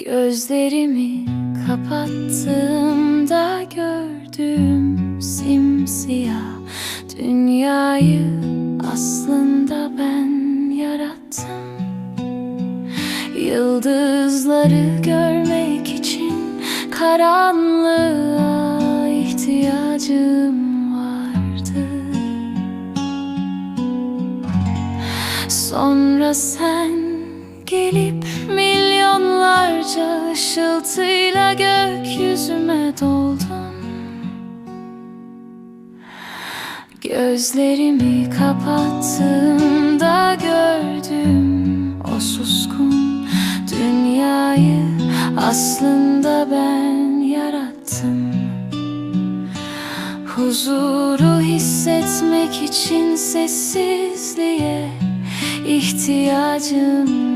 Gözlerimi kapattığımda gördüğüm simsiyah dünyayı aslında ben yarattım. Yıldızları görmek için karanlığa ihtiyacım vardı. Sonra sen gelip milyonlarca ışıltıyla gökyüzüme doldun. Gözlerimi kapattığımda gördüm o suskun dünyayı aslında ben yarattım. Huzuru hissetmek için sessizliğe ihtiyacım